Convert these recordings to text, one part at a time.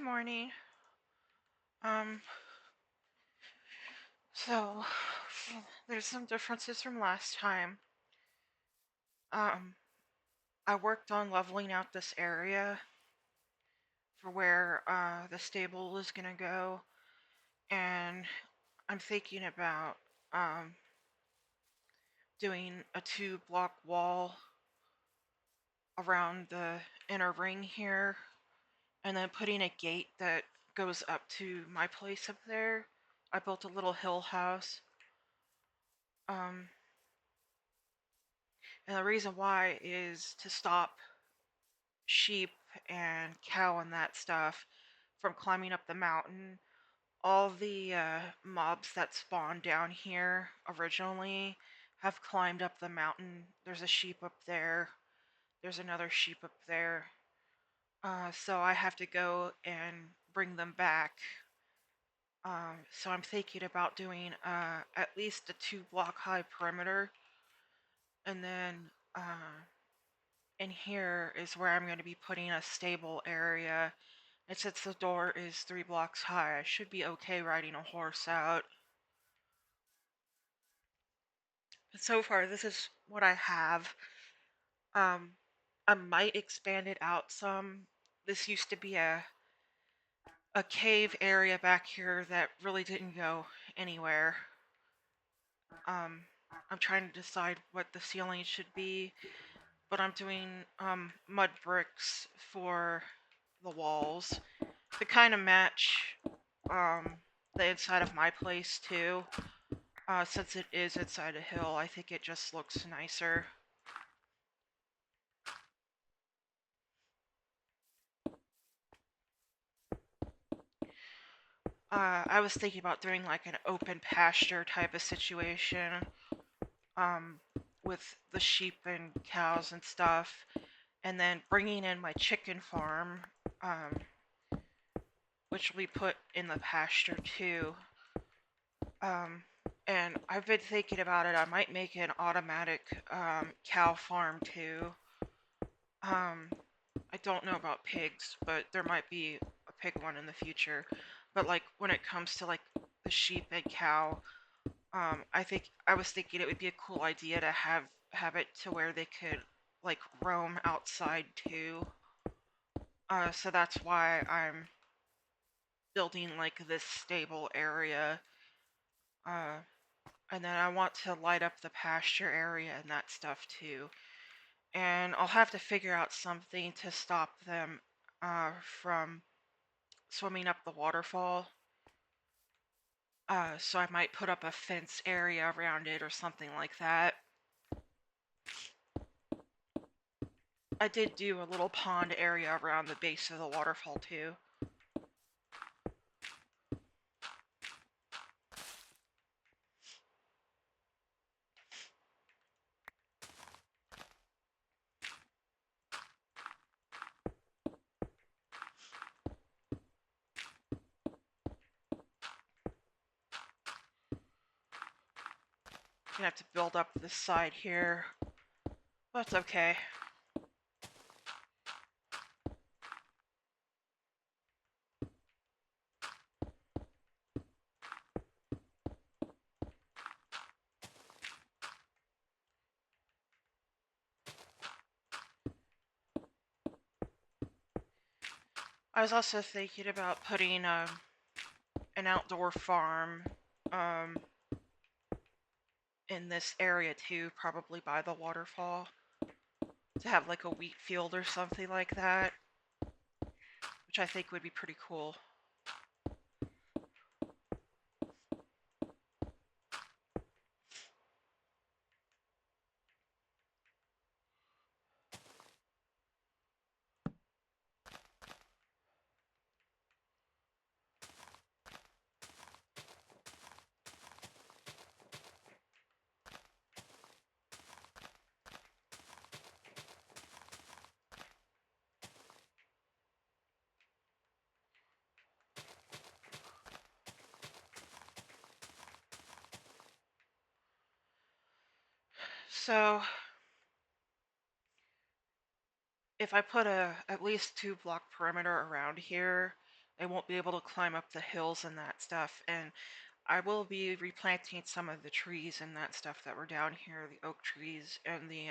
Good morning. Um, so there's some differences from last time. Um, I worked on leveling out this area for where the stable is gonna go, and I'm thinking about um doing a 2-block wall around the inner ring here, and then putting a gate that goes up to my place up there. I built a little hill house. Um, and the reason why is to stop sheep and cow and that stuff from climbing up the mountain. All the mobs that spawned down here originally have climbed up the mountain. There's a sheep up there. There's another sheep up there. So I have to go and bring them back. So I'm thinking about doing at least a 2-block high perimeter. And then in here is where I'm going to be putting a stable area. And since the door is 3 blocks high, I should be okay riding a horse out. But so far, this is what I have. I might expand it out some. This used to be a cave area back here that really didn't go anywhere. I'm trying to decide what the ceiling should be, but I'm doing mud bricks for the walls to kind of match the inside of my place too. Since it is inside a hill, I think it just looks nicer. I was thinking about doing like an open pasture type of situation, um, with the sheep and cows and stuff, and then bringing in my chicken farm, um, which we put in the pasture too. Um, and I've been thinking about it. I might make an automatic cow farm too. Um, I don't know about pigs, but there might be a pig one in the future. But like when it comes to like the sheep and cow, I was thinking it would be a cool idea to have it to where they could like roam outside too. So that's why I'm building like this stable area. Uh, and then I want to light up the pasture area and that stuff too. And I'll have to figure out something to stop them from swimming up the waterfall. So I might put up a fence area around it or something like that. I did do a little pond area around the base of the waterfall too. Gonna have to build up this side here. That's okay. I was also thinking about putting an outdoor farm um, in this area too, probably by the waterfall, to have like a wheat field or something like that, which I think would be pretty cool. So if I put a at least 2-block perimeter around here, They won't be able to climb up the hills and that stuff. And I will be replanting some of the trees and that stuff that were down here, the oak trees and the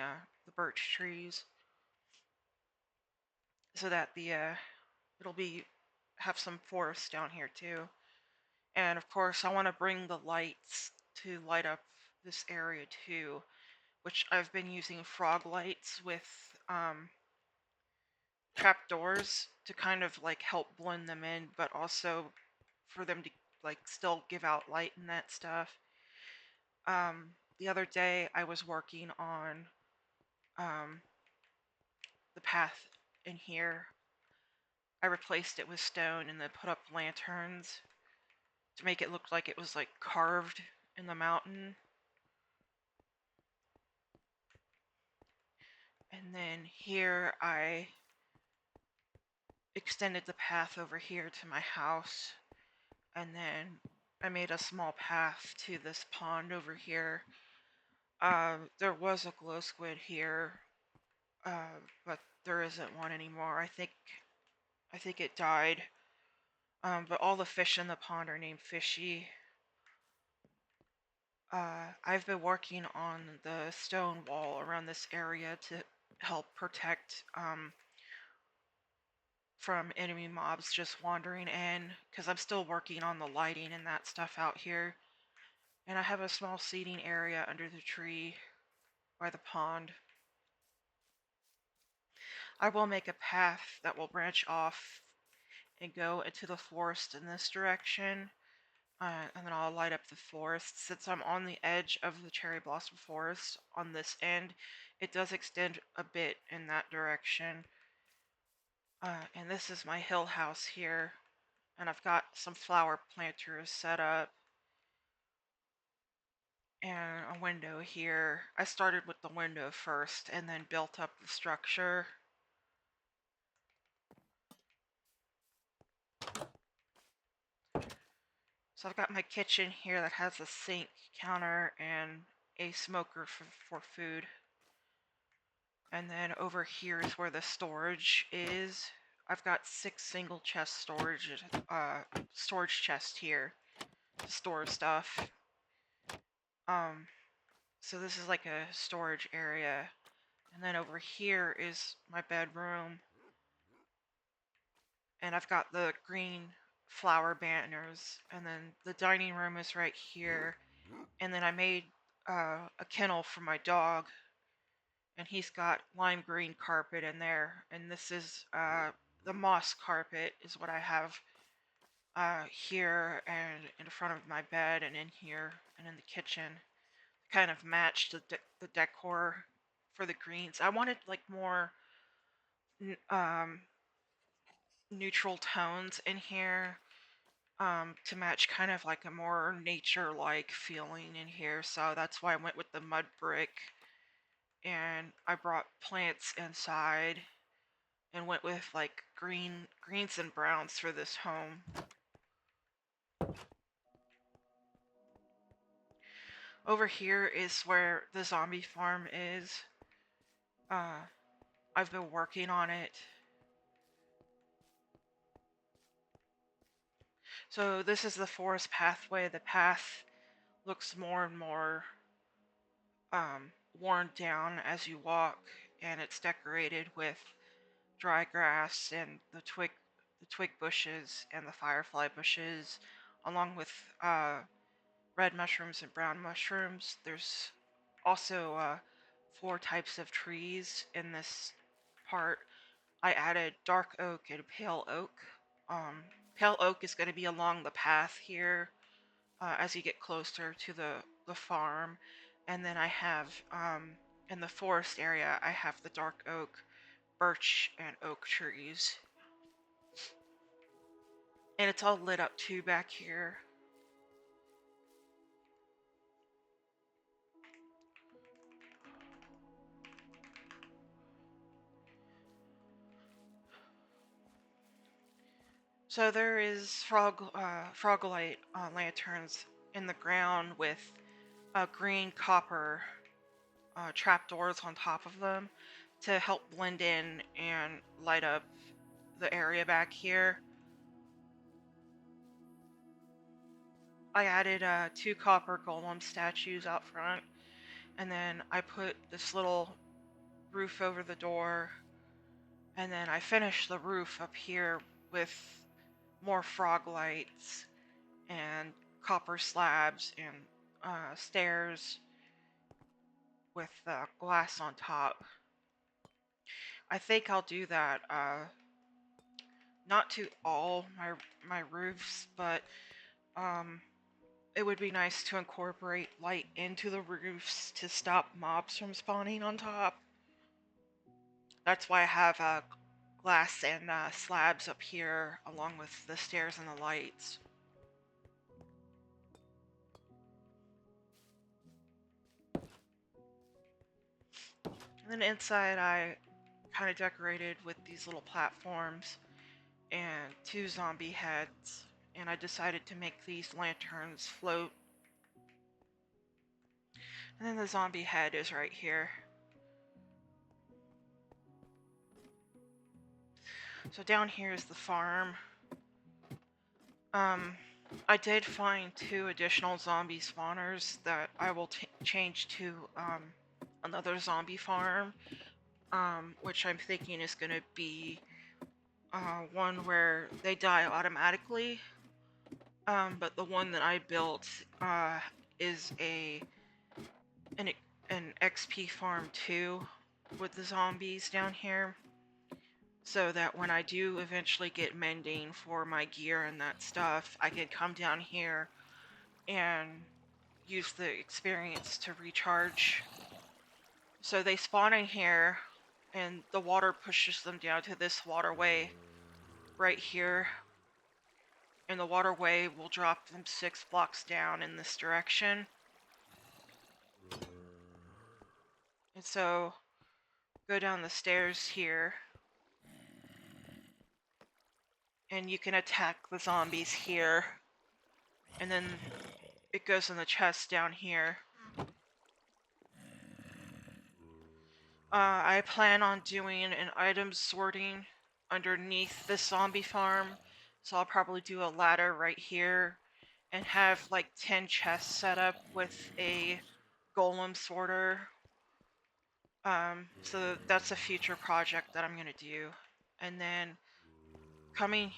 birch trees, so that the it'll be have some forest down here too. And of course, I want to bring the lights to light up this area too, which I've been using frog lights with trapdoors to kind of like help blend them in, but also for them to like still give out light and that stuff. The other day I was working on um, the path in here. I replaced it with stone and then put up lanterns to make it look like it was like carved in the mountain. And then here I extended the path over here to my house, and then I made a small path to this pond over here. There was a glow squid here, but there isn't one anymore. I think it died. But all the fish in the pond are named Fishy. I've been working on the stone wall around this area to help protect from enemy mobs just wandering in, because I'm still working on the lighting and that stuff out here. And I have a small seating area under the tree by the pond. I will make a path that will branch off and go into the forest in this direction. And then I'll light up the forest. Since I'm on the edge of the cherry blossom forest on this end, it does extend a bit in that direction. And this is my hill house here. And I've got some flower planters set up. And a window here. I started with the window first and then built up the structure. So I've got my kitchen here that has a sink, counter, and a smoker for food. And then over here is where the storage is. I've got 6 single chest storage chests here to store stuff. So this is like a storage area. And then over here is my bedroom. And I've got the green flower banners. And then the dining room is right here. And then I made a kennel for my dog. And he's got lime green carpet in there. And this is the moss carpet is what I have here and in front of my bed and in here and in the kitchen. Kind of matched the decor for the greens. I wanted like more neutral tones in here to match kind of like a more nature-like feeling in here. So that's why I went with the mud brick, and I brought plants inside and went with like greens and browns for this home. Over here is where the zombie farm is. I've been working on it. So this is the forest pathway. The path looks more and more worn down as you walk, and it's decorated with dry grass and the twig bushes and the firefly bushes, along with red mushrooms and brown mushrooms. There's also 4 types of trees in this part. I added dark oak and pale oak. Pale oak is going to be along the path here as you get closer to the farm. And then I have, in the forest area, I have the dark oak, birch, and oak trees. And it's all lit up too back here. So there is frog-light lanterns in the ground with green copper trapdoors on top of them to help blend in and light up the area back here. I added 2 copper golem statues out front, and then I put this little roof over the door, and then I finished the roof up here with more frog lights and copper slabs and stairs with glass on top. I think I'll do that, not to all my roofs, but it would be nice to incorporate light into the roofs to stop mobs from spawning on top. That's why I have glass and slabs up here along with the stairs and the lights. And then inside I kind of decorated with these little platforms and 2 zombie heads, and I decided to make these lanterns float. And then the zombie head is right here. So down here is the farm. I did find 2 additional zombie spawners that I will change to another zombie farm, which I'm thinking is going to be one where they die automatically. But the one that I built is an XP farm too, with the zombies down here, so that when I do eventually get mending for my gear and that stuff, I can come down here and use the experience to recharge. So they spawn in here, and the water pushes them down to this waterway right here, and the waterway will drop them 6 blocks down in this direction. And so go down the stairs here, and you can attack the zombies here, and then it goes in the chest down here. I plan on doing an item sorting underneath this zombie farm, so I'll probably do a ladder right here and have like 10 chests set up with a golem sorter. So that's a future project that I'm gonna do. And then coming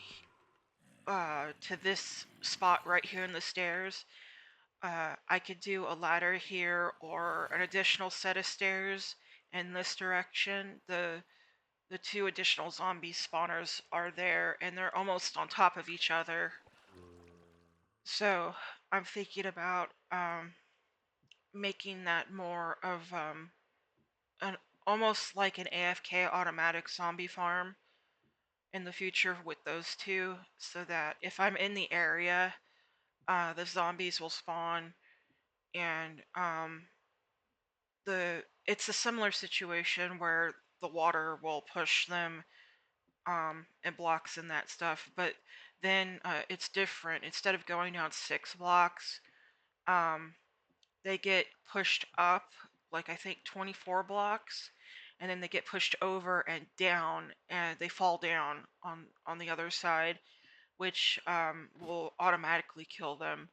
to this spot right here in the stairs, I could do a ladder here or an additional set of stairs in this direction. The 2 additional zombie spawners are there, and they're almost on top of each other. So I'm thinking about making that more of an almost like an AFK automatic zombie farm in the future with those 2, so that if I'm in the area, the zombies will spawn, and it's a similar situation where the water will push them and blocks and that stuff, but then it's different. Instead of going down 6 blocks, they get pushed up, like I think 24 blocks, and then they get pushed over and down, and they fall down on the other side, which will automatically kill them.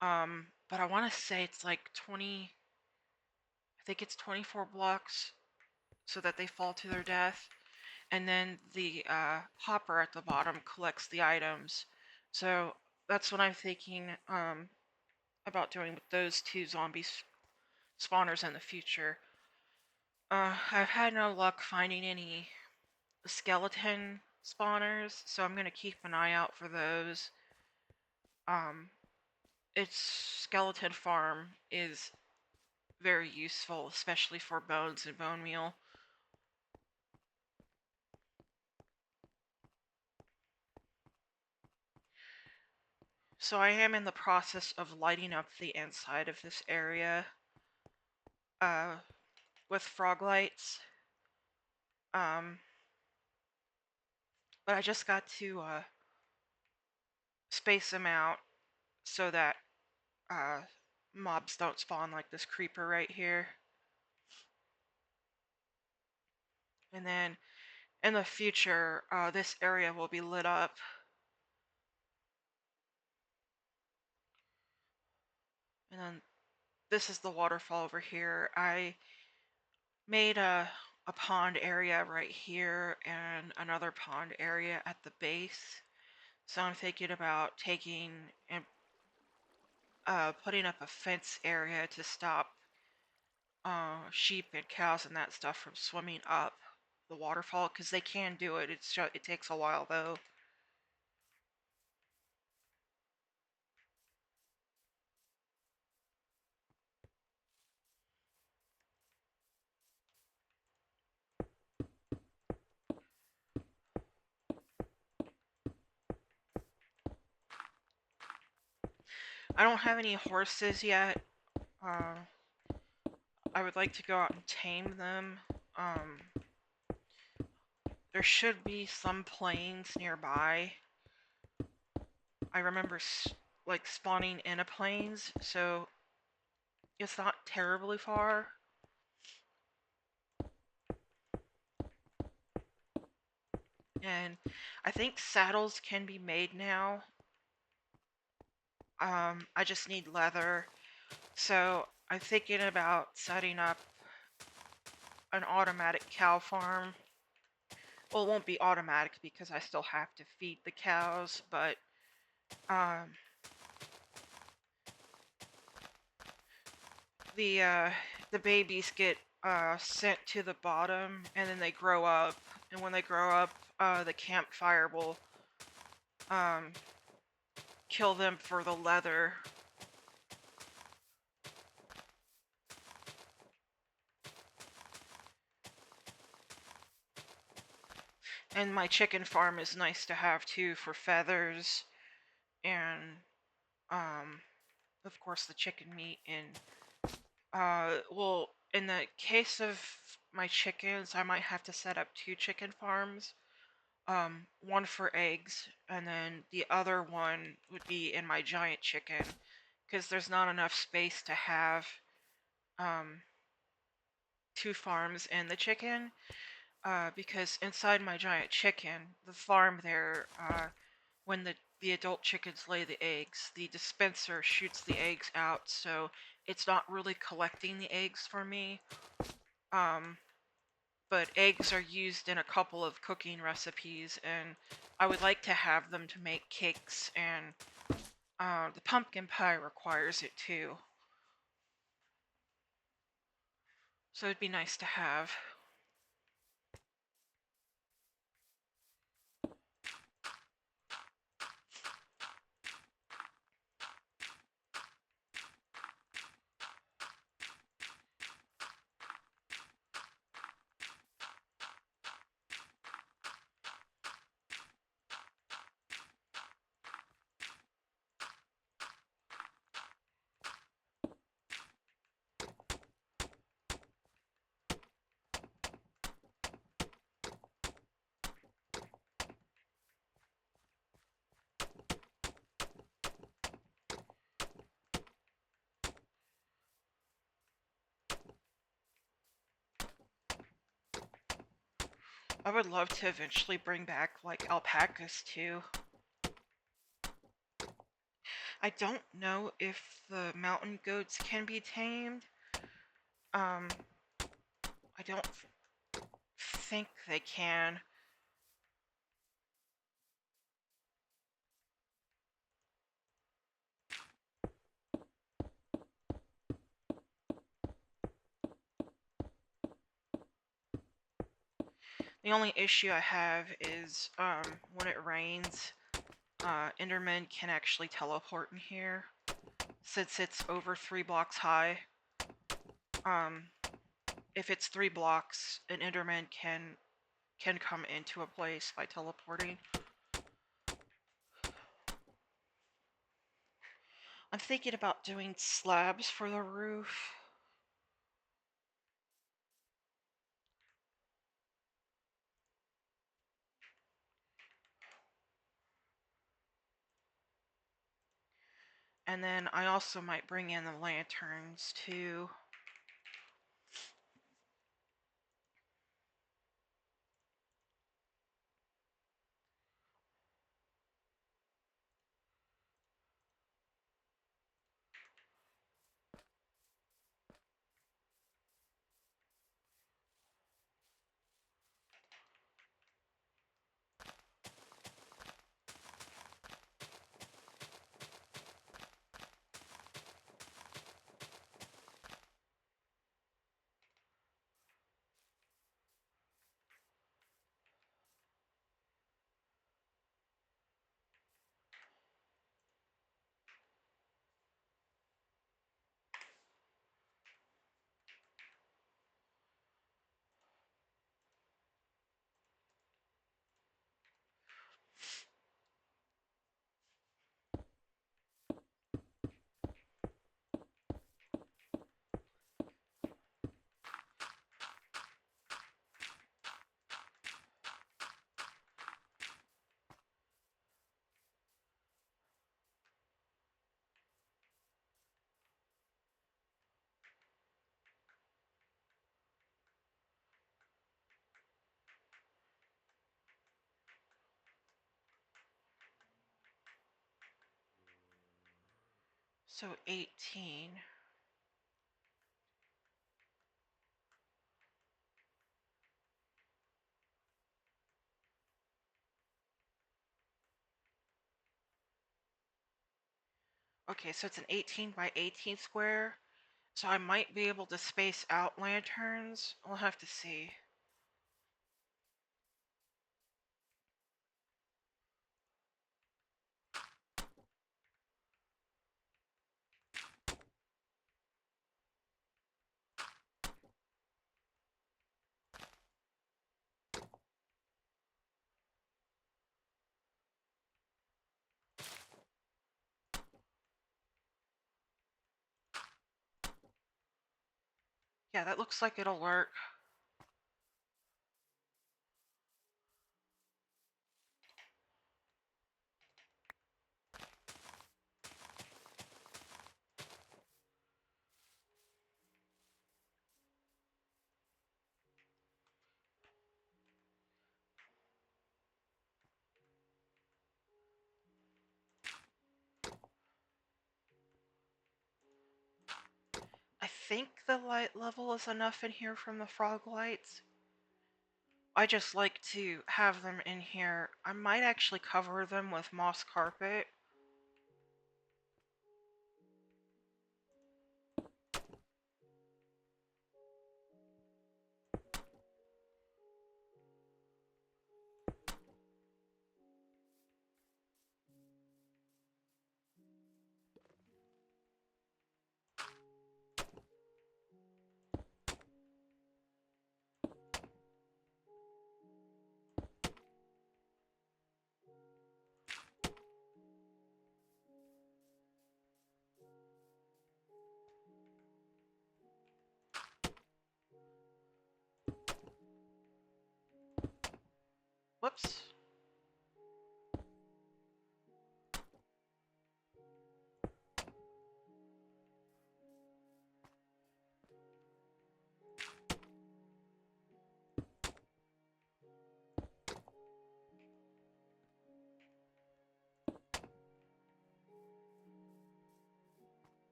But I want to say it's like 20, I think it's 24 blocks so that they fall to their death. And then the hopper at the bottom collects the items. So that's what I'm thinking about doing with those 2 zombie spawners in the future. I've had no luck finding any skeleton spawners, so I'm going to keep an eye out for those. Its skeleton farm is very useful, especially for bones and bone meal. So I am in the process of lighting up the inside of this area with frog lights. But I just got to space them out so that mobs don't spawn like this creeper right here. And then in the future, this area will be lit up. And then this is the waterfall over here. I made a pond area right here and another pond area at the base. So I'm thinking about taking and putting up a fence area to stop sheep and cows and that stuff from swimming up the waterfall, because they can do it. It takes a while though. I don't have any horses yet. Uh, I would like to go out and tame them. Um, there should be some plains nearby. I remember like spawning in a plains, so it's not terribly far. And I think saddles can be made now. I just need leather. So I'm thinking about setting up an automatic cow farm. Well, it won't be automatic because I still have to feed the cows, but um, the babies get sent to the bottom, and then they grow up. And when they grow up, the campfire will um, kill them for the leather. And my chicken farm is nice to have too for feathers and um, of course the chicken meat. And well, in the case of my chickens, I might have to set up 2 chicken farms. One for eggs, and then the other one would be in my giant chicken, because there's not enough space to have um, 2 farms in the chicken. Because inside my giant chicken, the farm there, when the adult chickens lay the eggs, the dispenser shoots the eggs out, so it's not really collecting the eggs for me. But eggs are used in a couple of cooking recipes, and I would like to have them to make cakes, and the pumpkin pie requires it too. So it'd be nice to have. I would love to eventually bring back like alpacas too. I don't know if the mountain goats can be tamed. Um, I don't think they can. The only issue I have is when it rains, Endermen can actually teleport in here. Since it's over 3 blocks high, um, if it's 3 blocks, an Enderman can come into a place by teleporting. I'm thinking about doing slabs for the roof. And then I also might bring in the lanterns too. So 18. Okay, so it's an 18 by 18 square. So I might be able to space out lanterns. We'll have to see. Yeah, that looks like it'll work. I think the light level is enough in here from the frog lights. I just like to have them in here. I might actually cover them with moss carpet. Whoops.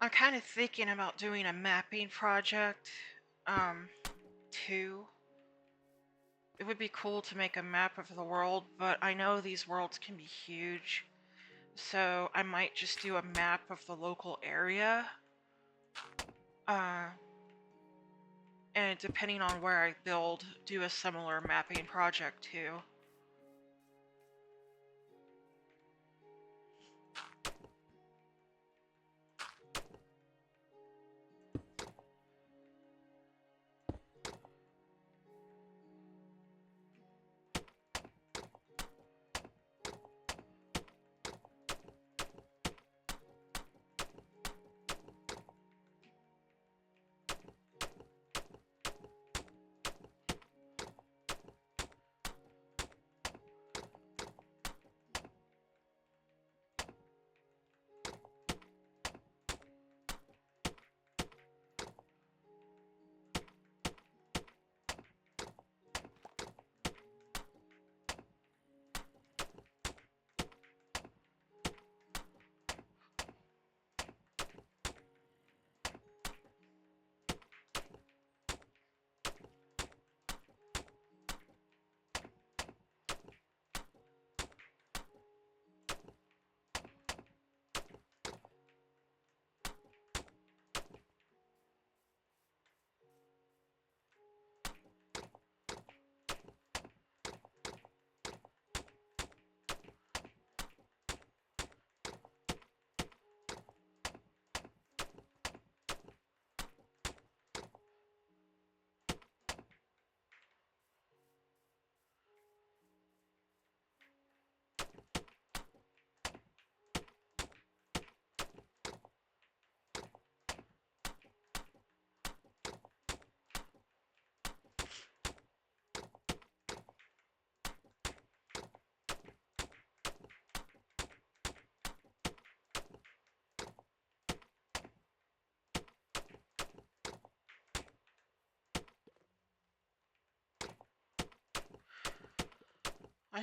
I'm kind of thinking about doing a mapping project, too. It would be cool to make a map of the world, but I know these worlds can be huge. So I might just do a map of the local area. And depending on where I build, do a similar mapping project too.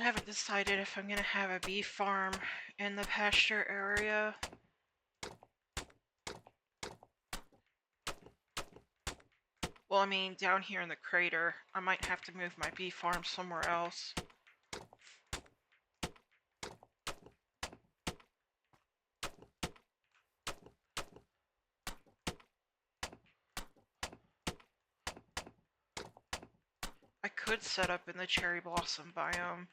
haven't decided if I'm gonna have a bee farm in the pasture area. Well, I mean, down here in the crater, I might have to move my bee farm somewhere else. I could set up in the cherry blossom biome.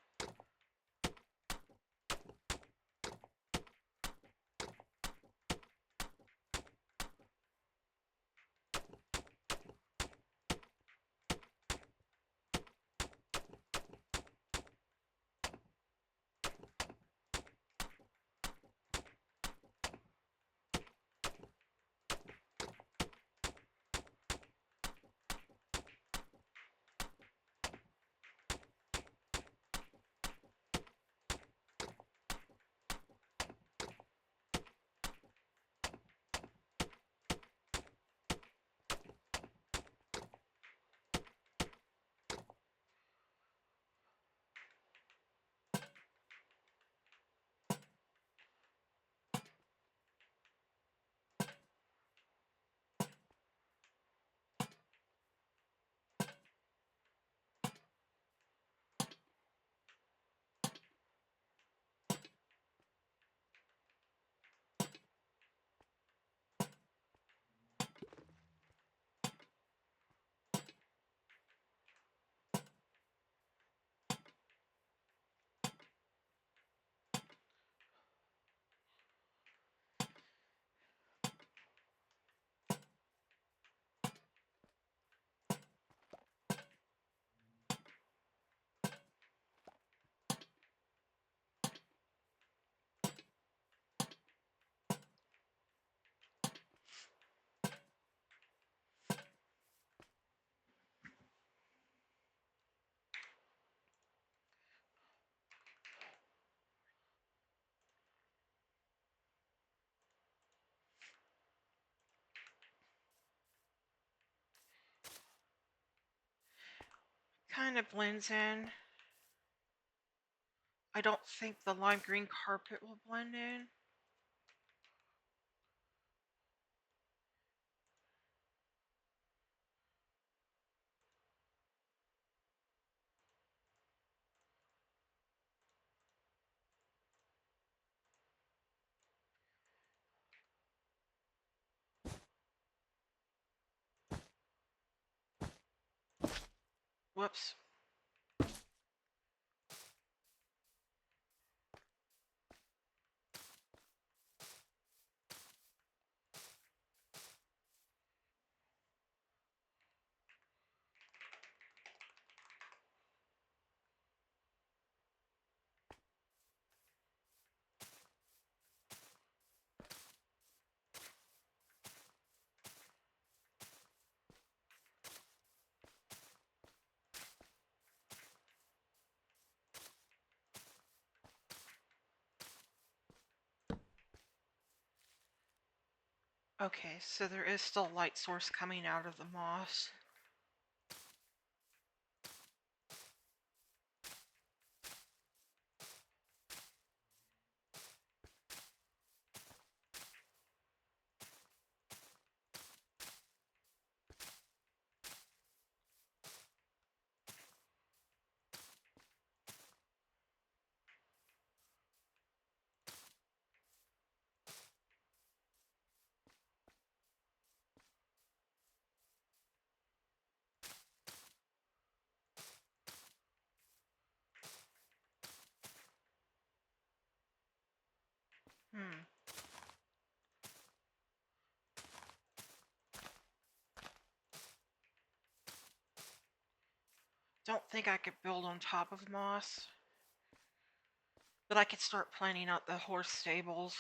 Kind of blends in. I don't think the lime green carpet will blend in. Whoops. Okay, so there is still light source coming out of the moss. Hmm. Don't think I could build on top of moss, but I could start planning out the horse stables.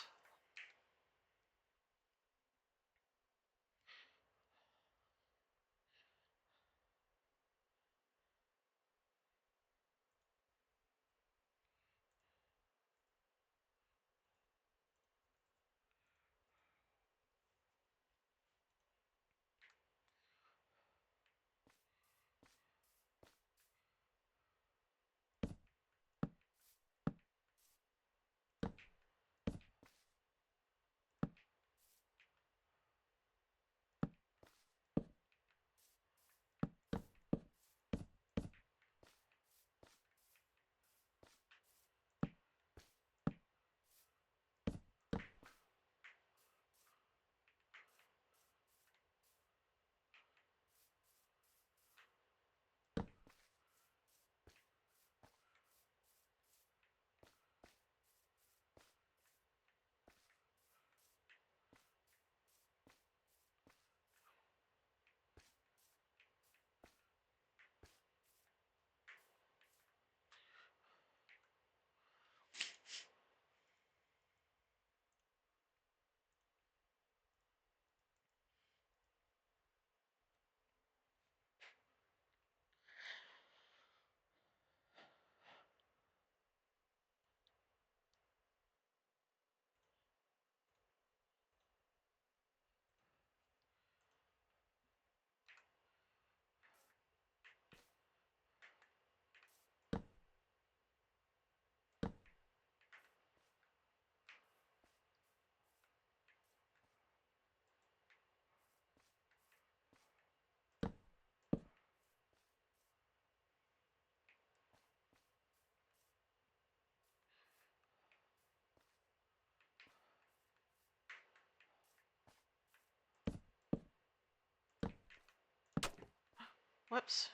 Whoops.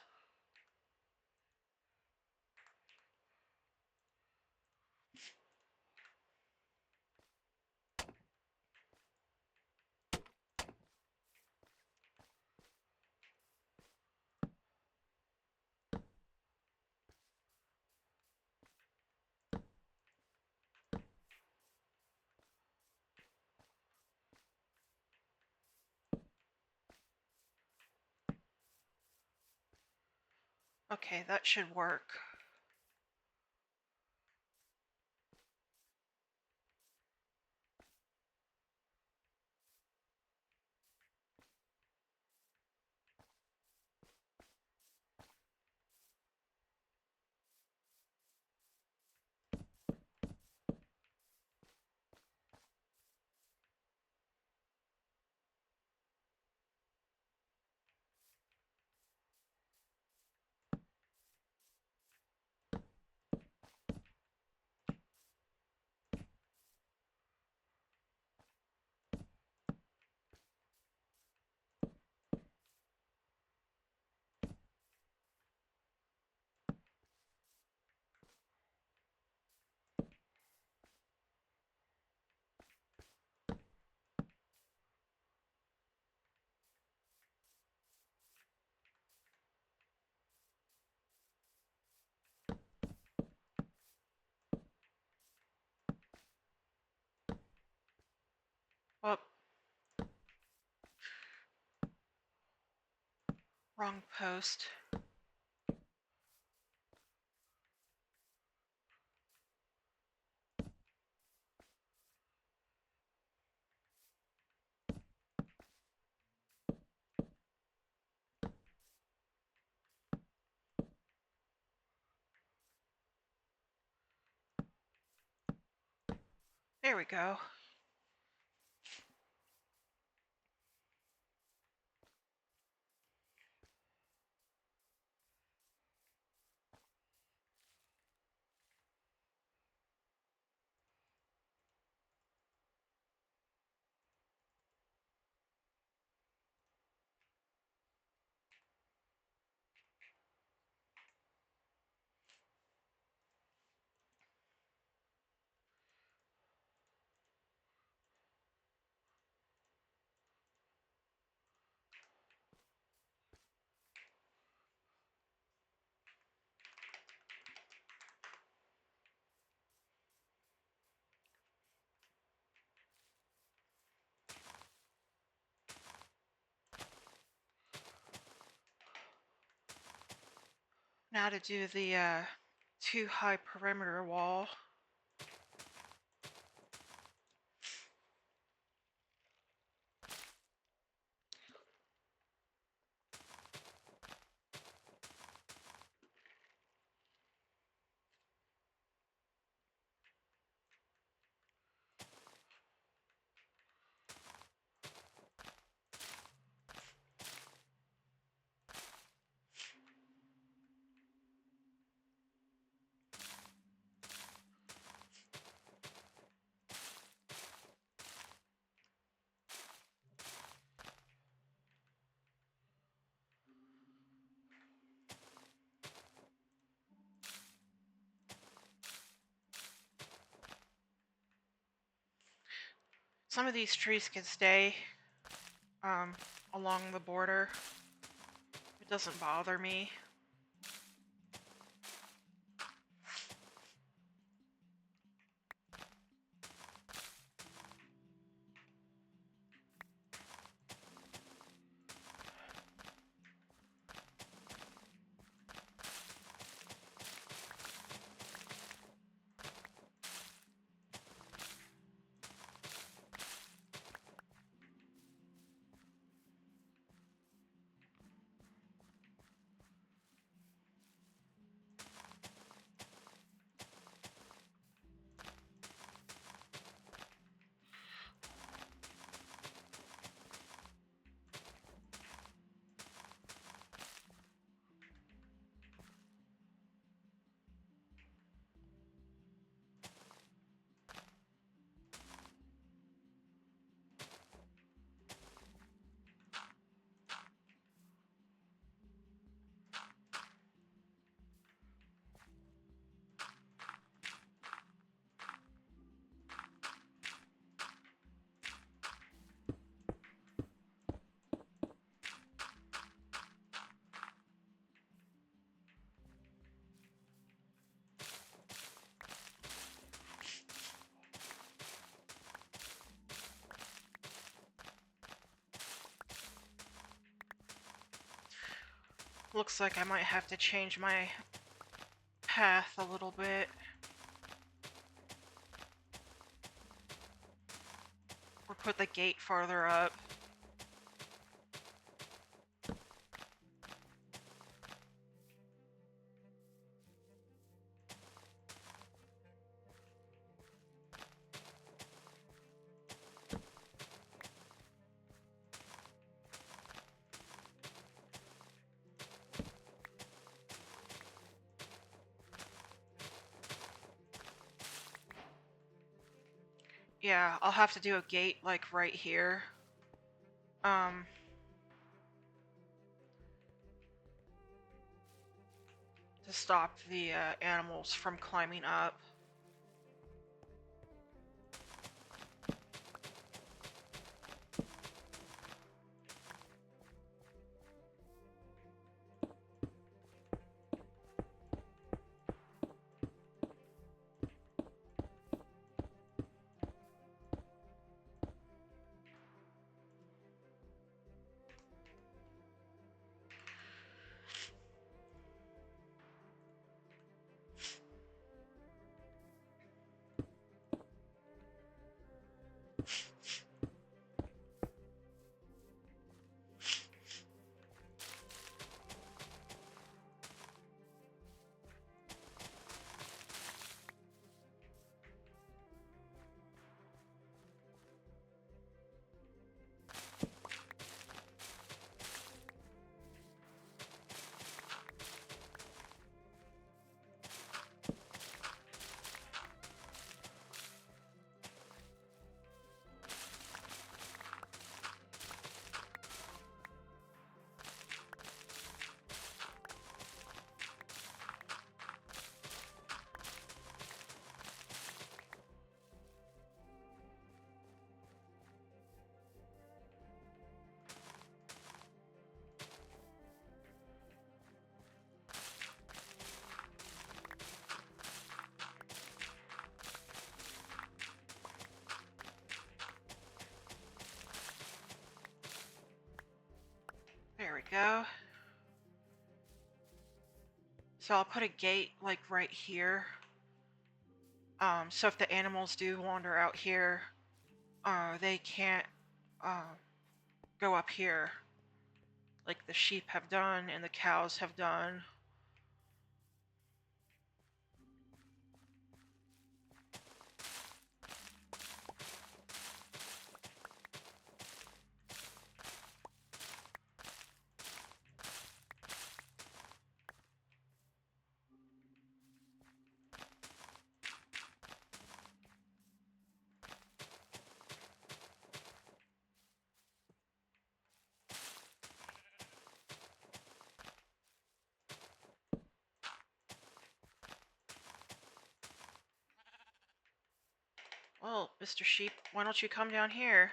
Okay, that should work. Oh, wrong post. There we go. Now to do the too high perimeter wall. Some of these trees can stay along the border. It doesn't bother me. looks like I might have to change my path a little bit. Or put the gate farther up. Yeah, I'll have to do a gate like right here. To stop the animals from climbing up. There we go. So I'll put a gate like right here. So if the animals do wander out here, they can't go up here like the sheep have done and the cows have done. Well, Mr. Sheep, why don't you come down here?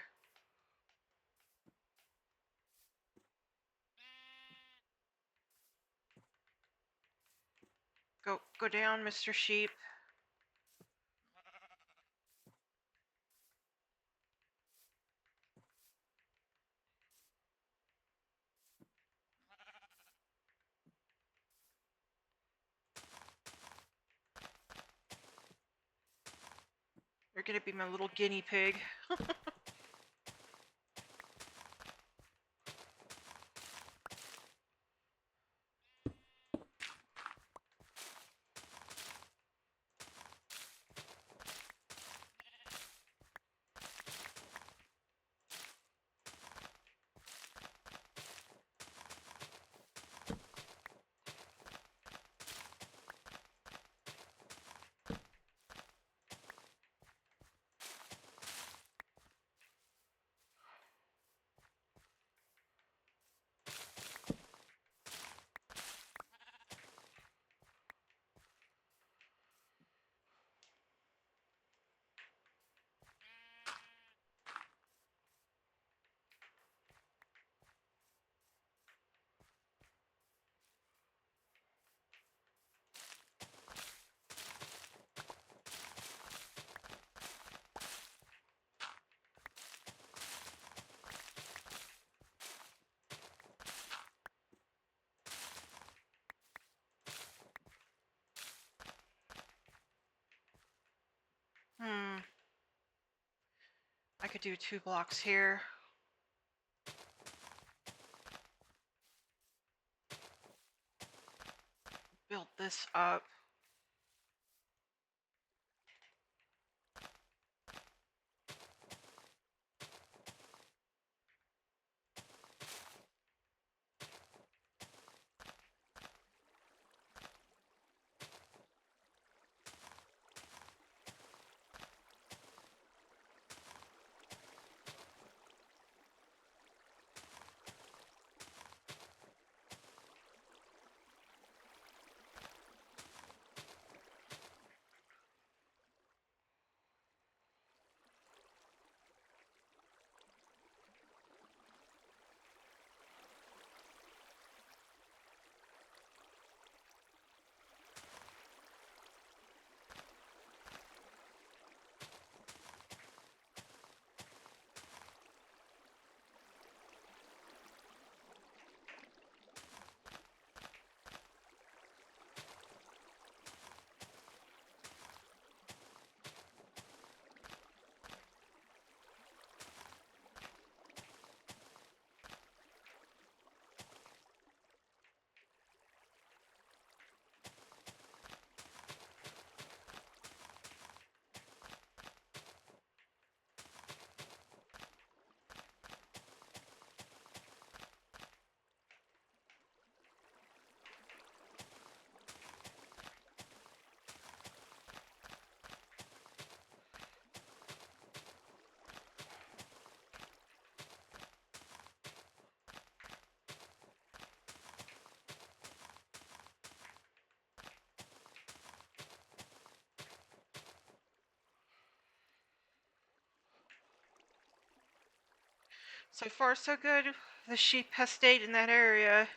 Go down, Mr. Sheep. You're gonna be my little guinea pig. could do 2 blocks here. Build this up. So far, so good. The sheep has stayed in that area.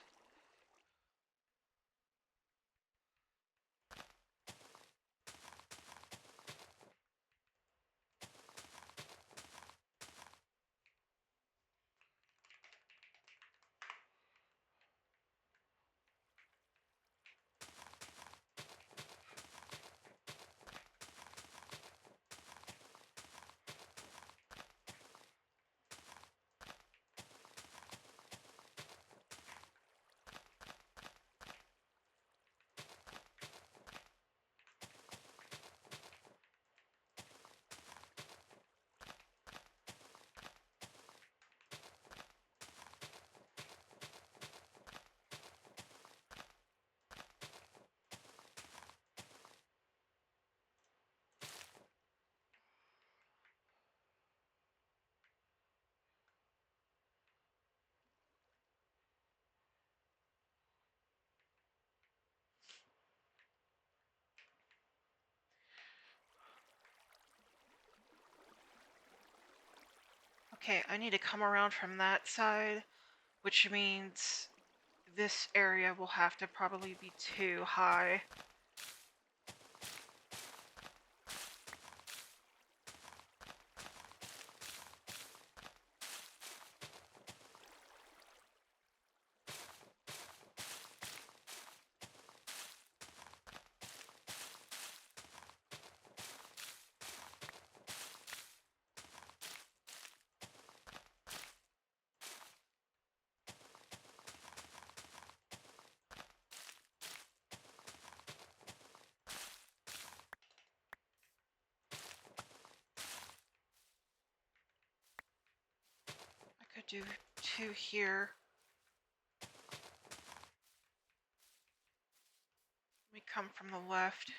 Okay, I need to come around from that side, which means this area will have to probably be too high. I could do 2 here. Let me come from the left.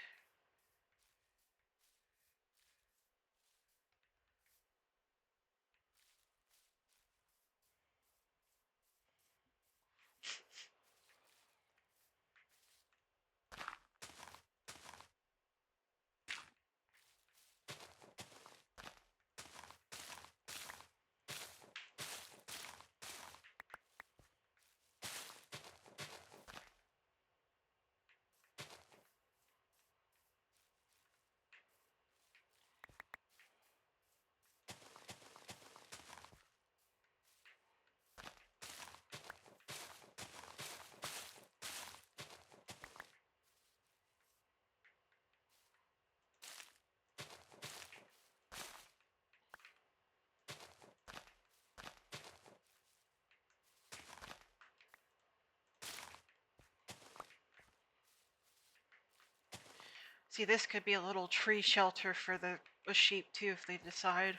See, this could be a little tree shelter for the sheep too if they decide.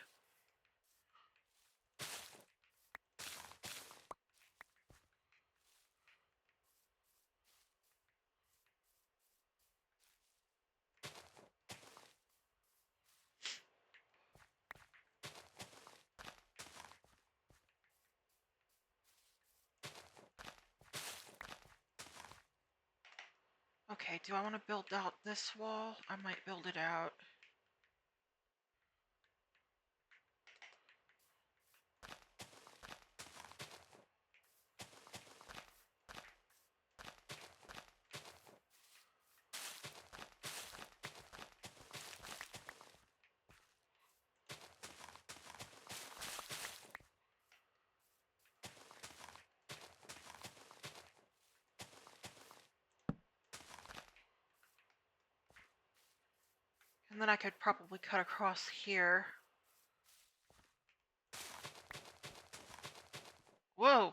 Okay, do I want to build out this wall? I might build it out. And then I could probably cut across here. Whoa!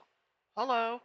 Hello!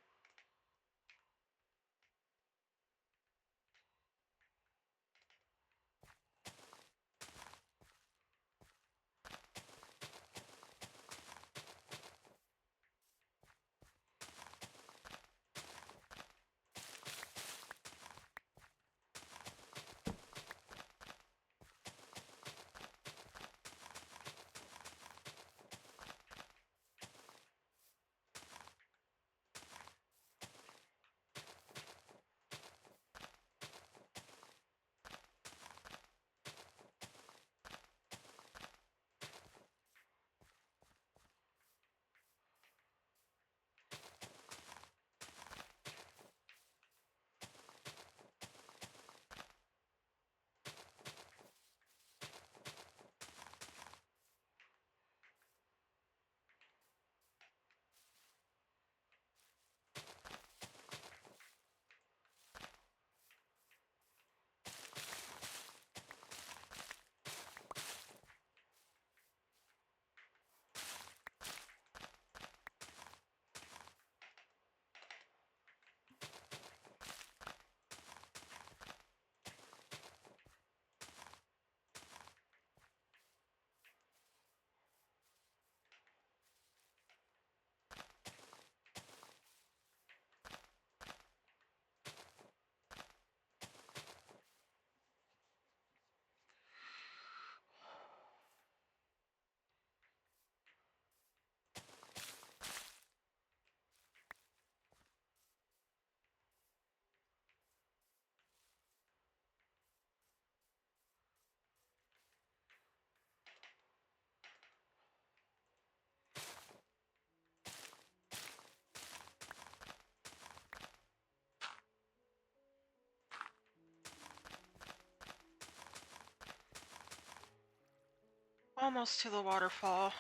Almost to the waterfall.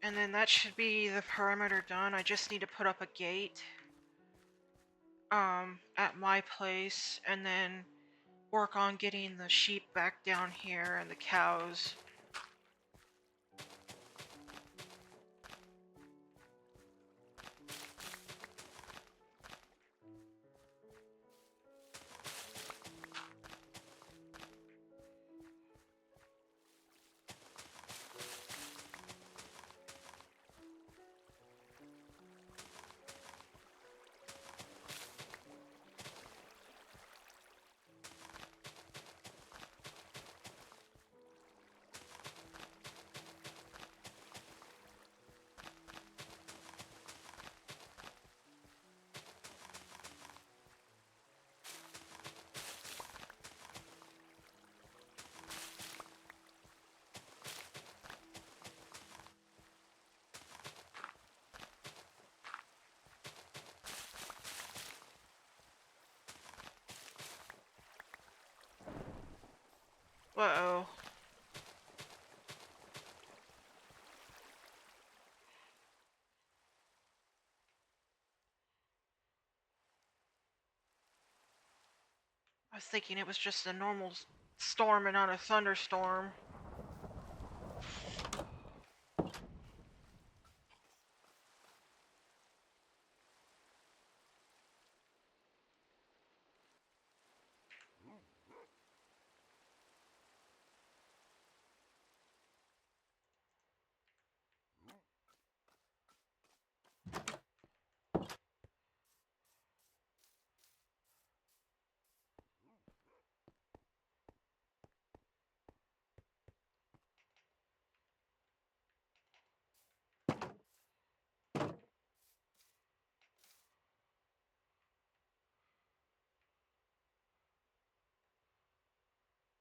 And then that should be the perimeter done. I just need to put up a gate at my place and then work on getting the sheep back down here and the cows. Uh-oh. I was thinking it was just a normal storm and not a thunderstorm.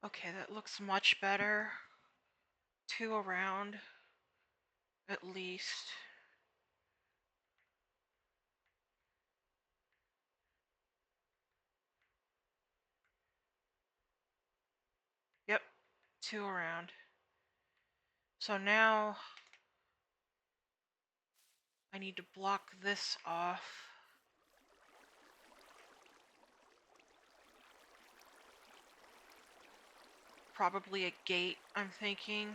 Okay, that looks much better. 2 around, at least. Yep, 2 around. So now I need to block this off. Probably a gate, I'm thinking.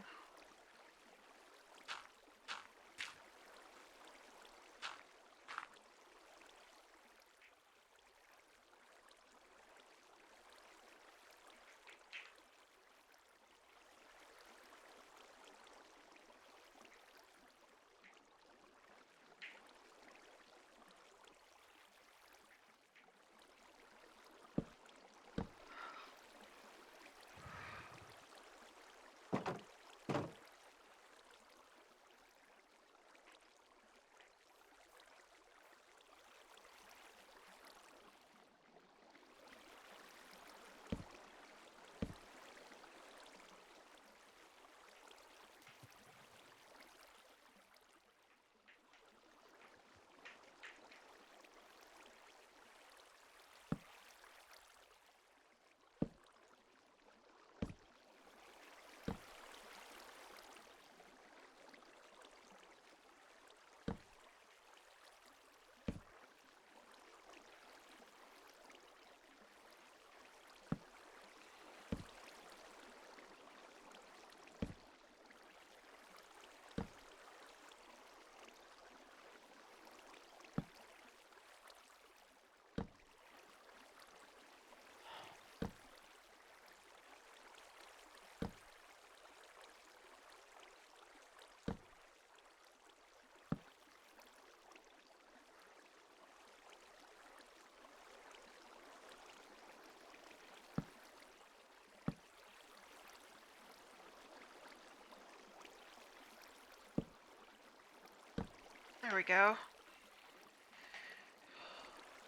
There we go.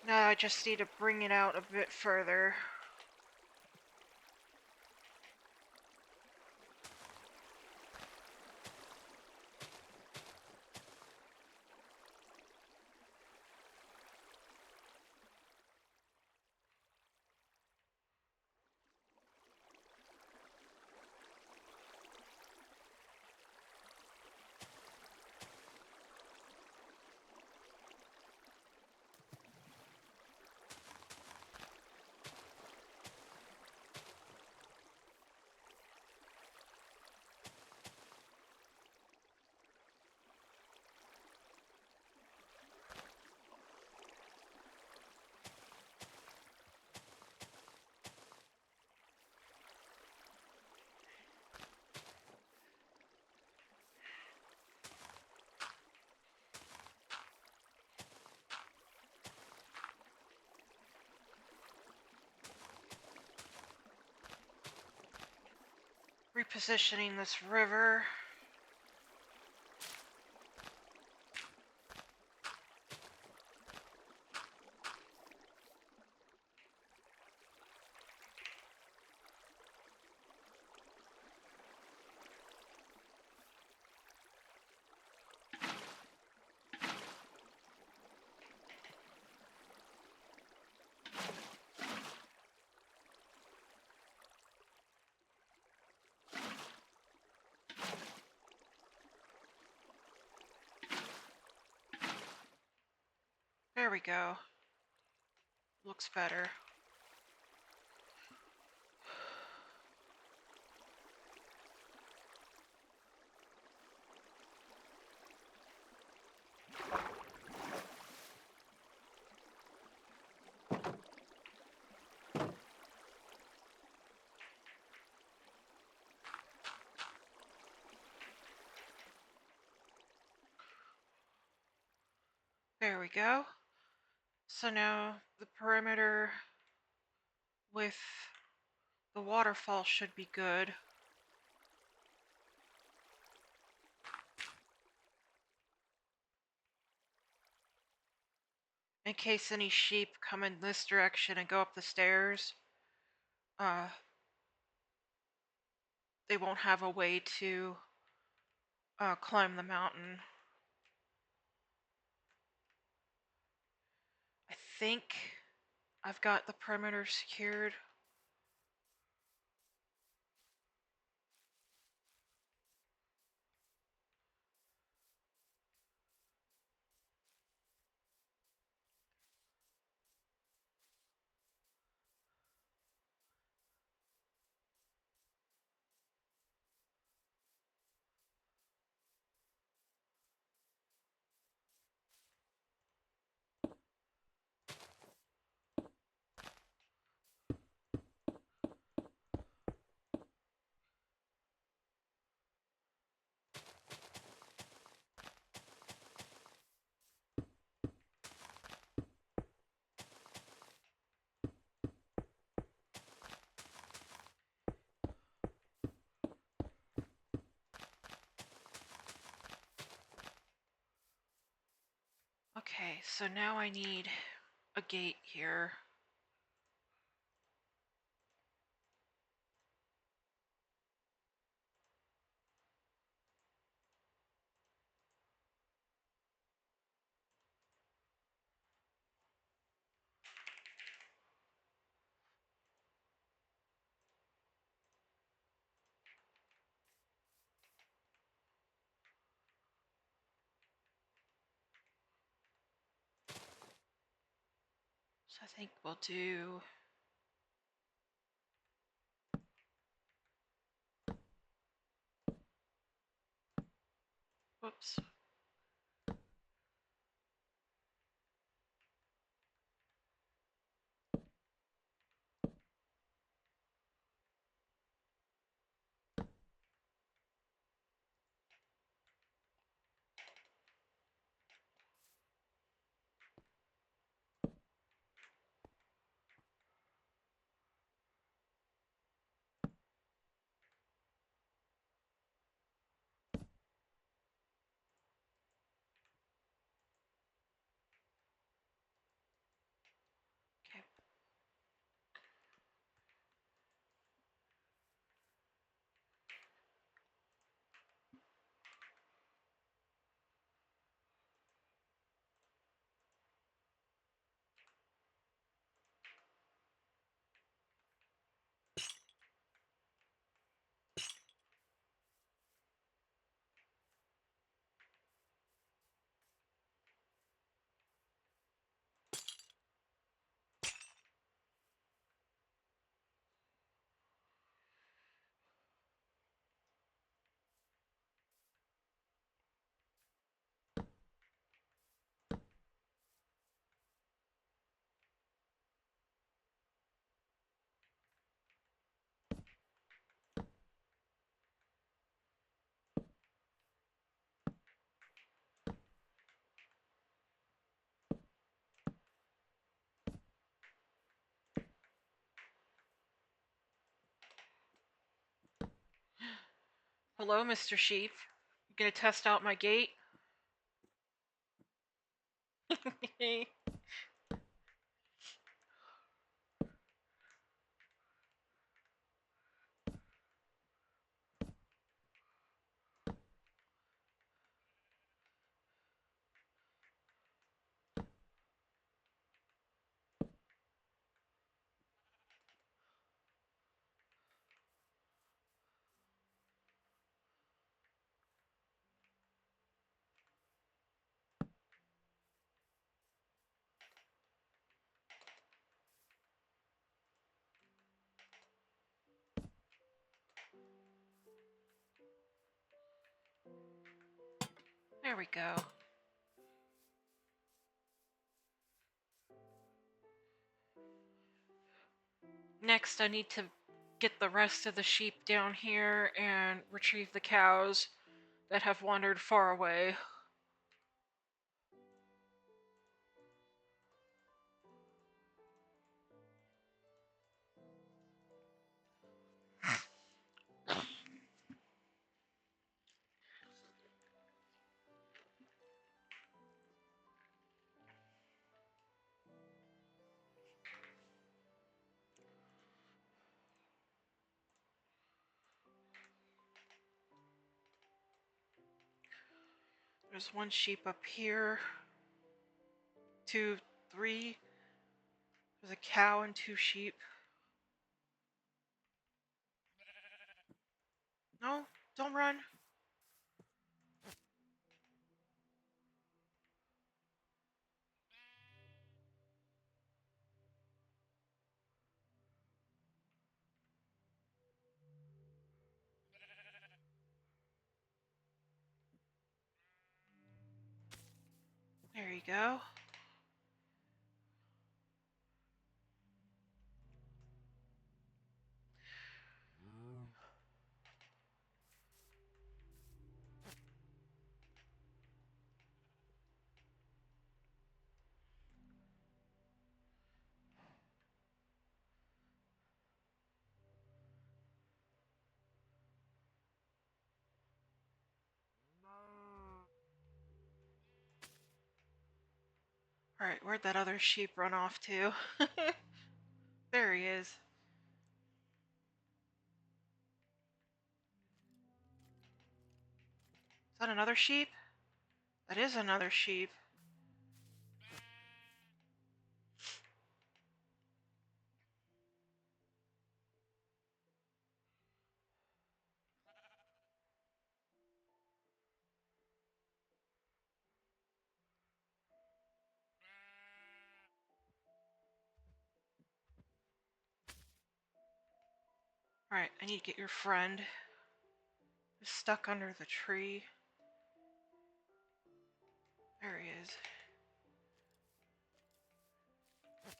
Now I just need to bring it out a bit further. Repositioning this river. There we go. Looks better. There we go. So now the perimeter with the waterfall should be good. In case any sheep come in this direction and go up the stairs. they won't have a way to climb the mountain. I think I've got the perimeter secured. Okay, so now I need a gate here. So I think we'll do... Whoops. Okay. Hello, Mr. Sheep. You gonna test out my gate? There we go. Next, I need to get the rest of the sheep down here and retrieve the cows that have wandered far away. There's one sheep up here. 2, 3. There's a cow and 2 sheep. No, don't run. There you go. Alright, where'd that other sheep run off to? There he is. Is that another sheep? That is another sheep. Alright, I need to get your friend. He's stuck under the tree. There he is.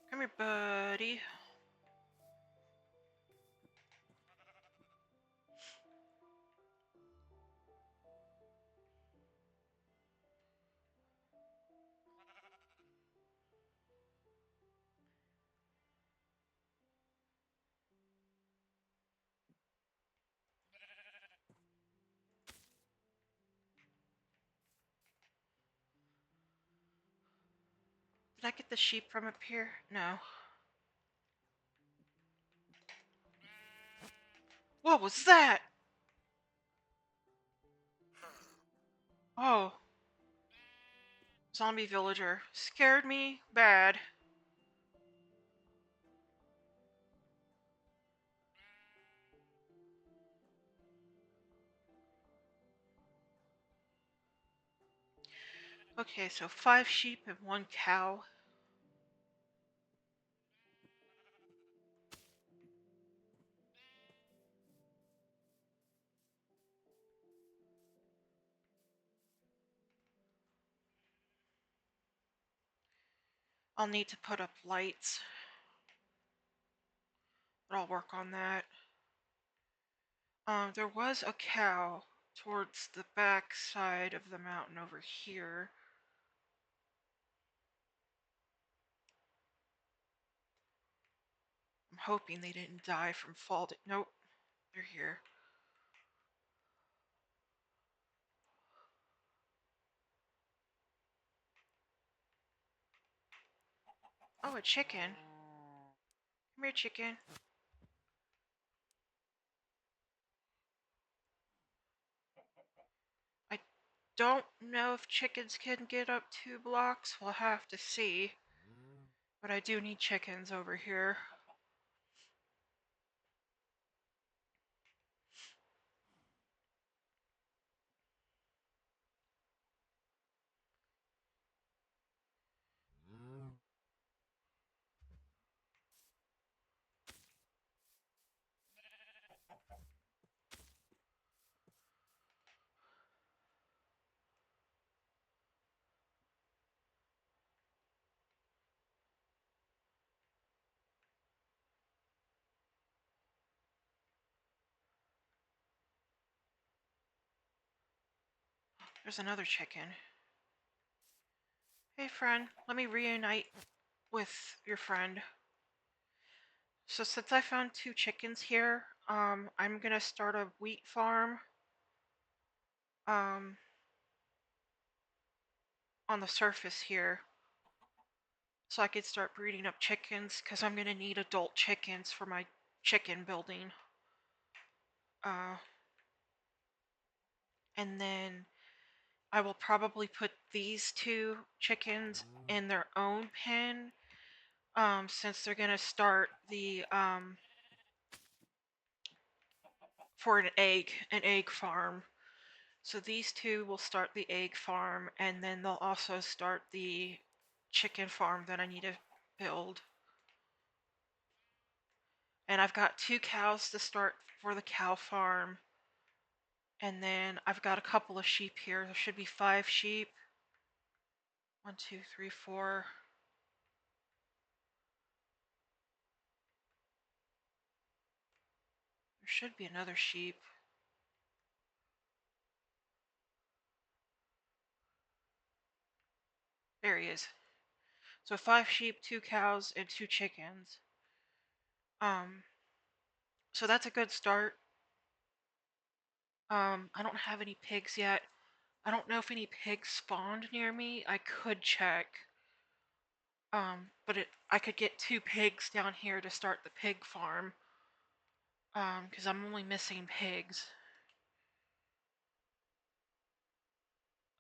Come here, buddy. Did I get the sheep from up here? No. What was that? Oh. Zombie villager. Scared me bad. Okay, so 5 sheep and 1 cow. I'll need to put up lights. But I'll work on that. There was a cow towards the back side of the mountain over here. I'm hoping they didn't die from fall. Nope, they're here. Oh, a chicken. Come here, chicken. I don't know if chickens can get up 2 blocks. We'll have to see. But I do need chickens over here. There's another chicken. Hey, friend. Let me reunite with your friend. So since I found 2 chickens here, I'm gonna start a wheat farm. On the surface here. So I could start breeding up chickens, because I'm gonna need adult chickens for my chicken building. And then I will probably put these two chickens in their own pen, since they're gonna start the for an egg farm. So these two will start the egg farm, and then they'll also start the chicken farm that I need to build. And I've got 2 cows to start for the cow farm. And then I've got a couple of sheep here. There should be 5 sheep. 1, 2, 3, 4. There should be another sheep. There he is. So 5 sheep, 2 cows, and 2 chickens. So that's a good start. I don't have any pigs yet. I don't know if any pigs spawned near me. I could check. But I could get 2 pigs down here to start the pig farm. Because I'm only missing pigs.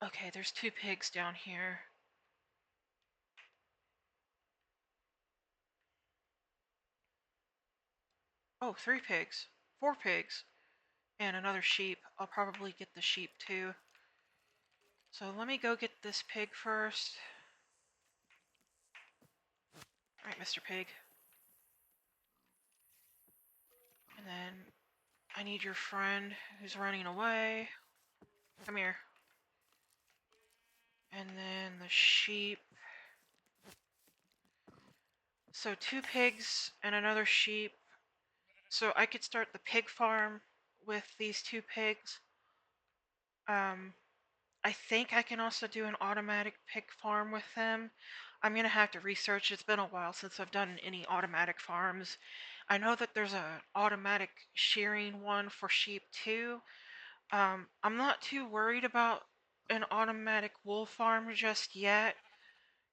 Okay, there's 2 pigs down here. Oh, 3 pigs. 4 pigs. And another sheep. I'll probably get the sheep too. So let me go get this pig first. Alright, Mr. Pig. And then I need your friend who's running away. Come here. And then the sheep. So 2 pigs and another sheep. So I could start the pig farm with these 2 pigs. I think I can also do an automatic pig farm with them. I'm gonna have to research. It's been a while since I've done any automatic farms. I know that there's an automatic shearing one for sheep too. I'm not too worried about an automatic wool farm just yet,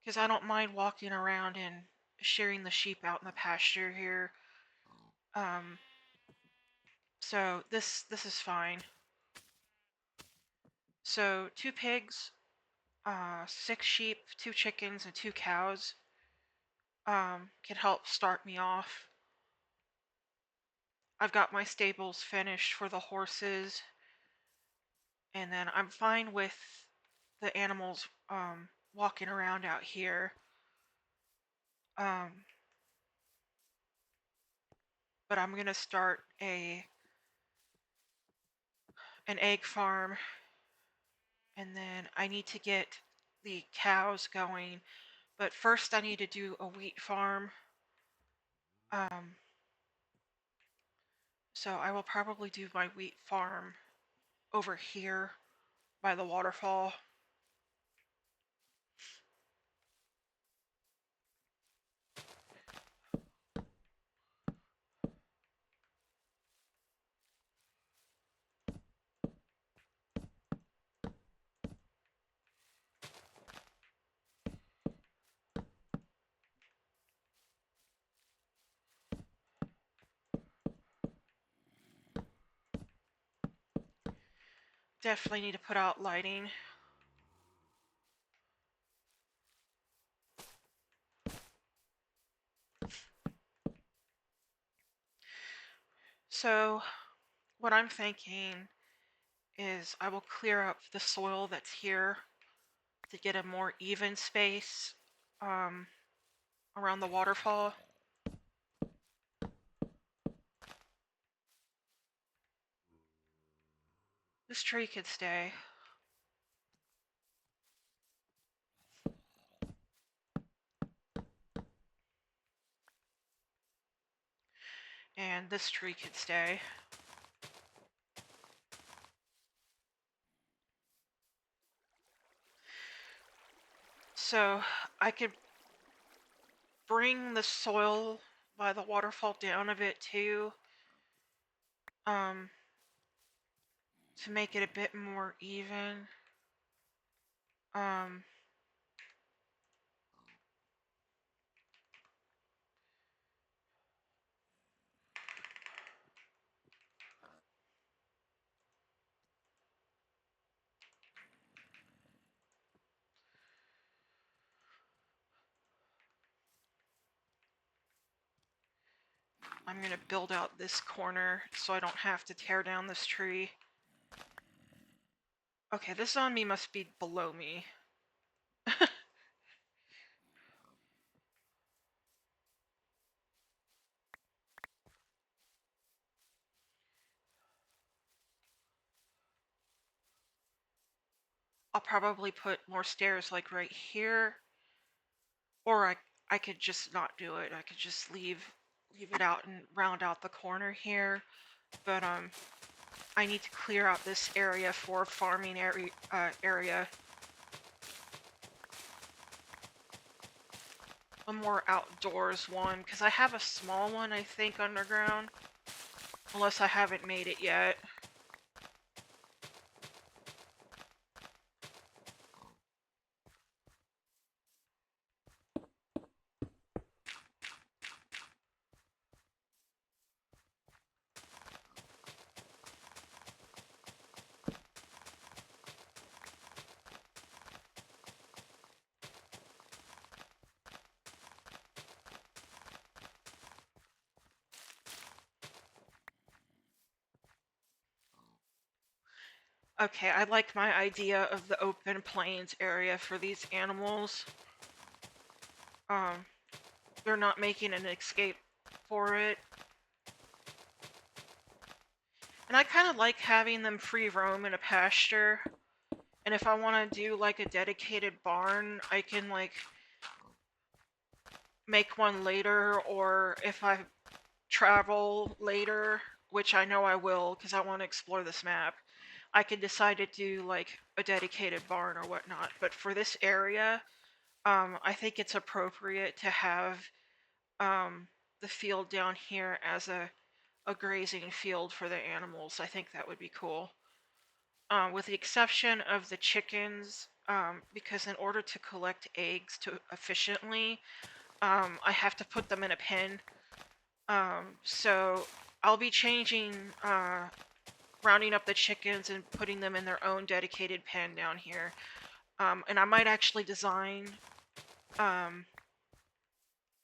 because I don't mind walking around and shearing the sheep out in the pasture here. So this is fine. So 2 pigs, 6 sheep, 2 chickens, and 2 cows can help start me off. I've got my stables finished for the horses, and then I'm fine with the animals walking around out here. But I'm gonna start an egg farm, and then I need to get the cows going. But first I need to do a wheat farm. So I will probably do my wheat farm over here by the waterfall. Definitely need to put out lighting. So what I'm thinking is I will clear up the soil that's here to get a more even space around the waterfall. This tree could stay. And this tree could stay. So I could bring the soil by the waterfall down a bit too, to make it a bit more even. I'm gonna build out this corner so I don't have to tear down this tree. Okay, this zombie must be below me. I'll probably put more stairs like right here, or I could just not do it. I could just leave it out and round out the corner here. But I need to clear out this area for farming area. A more outdoors one, because I have a small one, I think, underground. Unless I haven't made it yet. Okay, I like my idea of the open plains area for these animals. Um, they're not making an escape for it. And I kind of like having them free roam in a pasture. And if I want to do like a dedicated barn, I can like make one later, or if I travel later, which I know I will because I want to explore this map, I can decide to do like a dedicated barn or whatnot. But for this area, I think it's appropriate to have the field down here as a grazing field for the animals. I think that would be cool. With the exception of the chickens, because in order to collect eggs to efficiently, I have to put them in a pen. So I'll be changing, rounding up the chickens and putting them in their own dedicated pen down here. And I might actually design a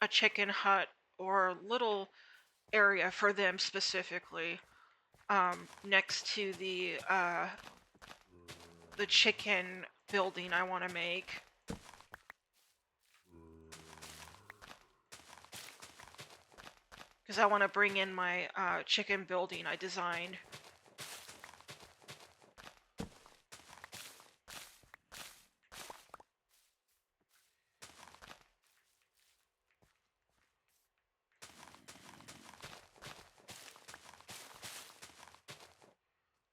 chicken hut or little area for them specifically, next to the chicken building I want to make. Because I want to bring in my chicken building I designed.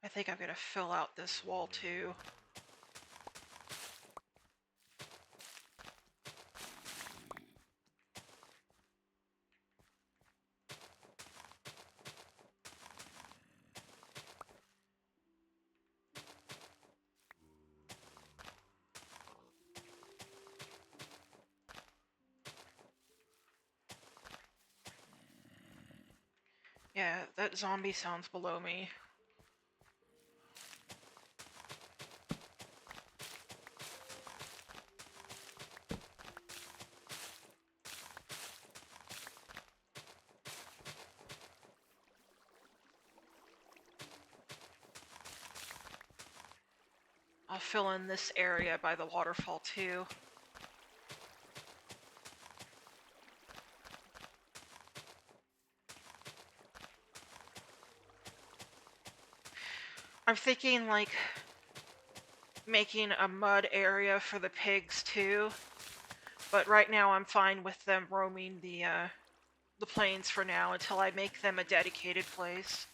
I think I'm going to fill out this wall too. Yeah, that zombie sounds below me. I'll fill in this area by the waterfall too. I'm thinking like making a mud area for the pigs too. But right now I'm fine with them roaming the plains for now until I make them a dedicated place.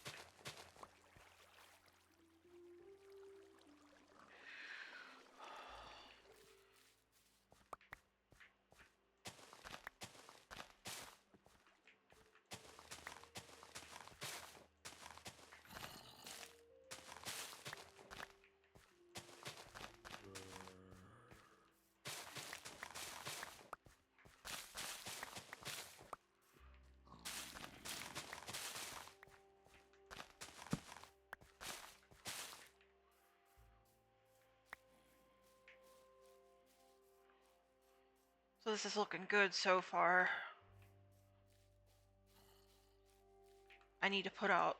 So this is looking good so far. I need to put out